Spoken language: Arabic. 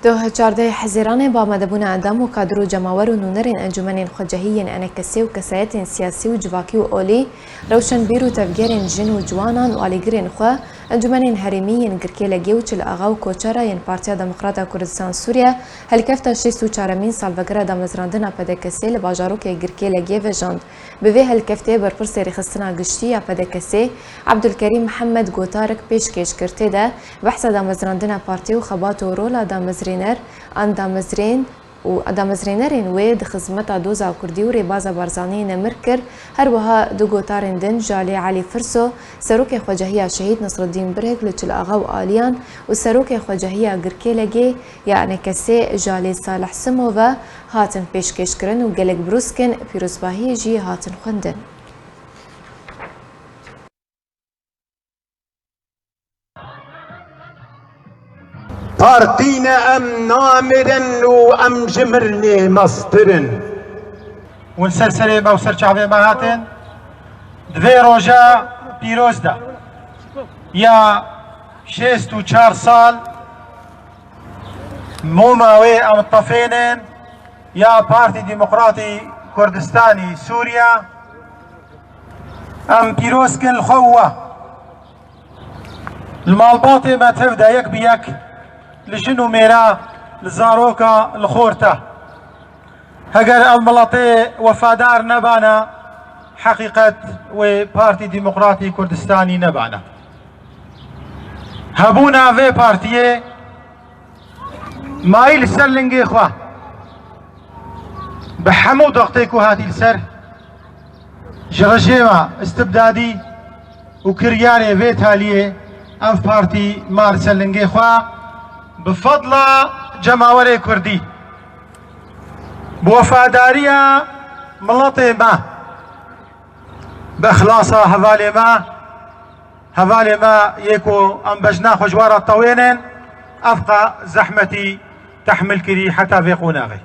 دوه 14 حزيران بامدبون عدم وكادرو جماور ونونرين انجمن خجهيين انكسي وكسايات سياسي وجواكي واولي روشن بيرو تفجيرين جن وجوانان واليجرين خو انجمن هرميين جركيلجي وچل اغاو كوچرا ين بارتيا ديمقراطا كردستان سوريا هلكفتا 64 سالفجرا دمزراندنا پدکسي لباجاروك جركيلجي وجاند بوي هلكفته برپرس رخصتنا گشتي پدکسي عبدالكريم محمد گوتارك پیشکش کرته ده بحث دمزراندنا بارتي وخبات ورولا دمزرين دامزرينرين ويد خزمتا دوزا كردي وري بازا بارزاني نمركر هروها دو گوتارين دن جالي علي فرسو سروك خواجهية شهيد نصر الدين برهك لچل اغاو آليان وسروك خواجهية گركيلگي يعني كسي جالي صالح سموفا هاتن پیشکش کرن و گلگ بروسكن پیروزباهي جي هاتن خوندن بارتينا ام نامرن وام جمرني مصدرن والسلسلة موسر شعبي مهاتن دوی روژا پیروز ده یا 64 سال موماوي ام الطفينين يا بارتي ديمقراطي كردستاني سوريا ام پیروز كن الخوة المالباطي ما تفدا يك بيك لجنو ميرا لزاروكا الخورتا هجر الملاطي وفادار نبانا حقيقة وبارتي ديمقراطي كردستاني نبانا هبونا في بارتيه مايل سرلنجي خوا بحمو ضغطيكو هاتي السر جرجيما استبدادي وكرياني في تاليه اف بارتي مار سرلنجي خوا بفضل جماوري كردي بوفادارية ملطي ما بإخلاصة هفالي ما يكو ام بجنا خجوارة طوينين افقى زحمتي تحمل كري حتى في قناغي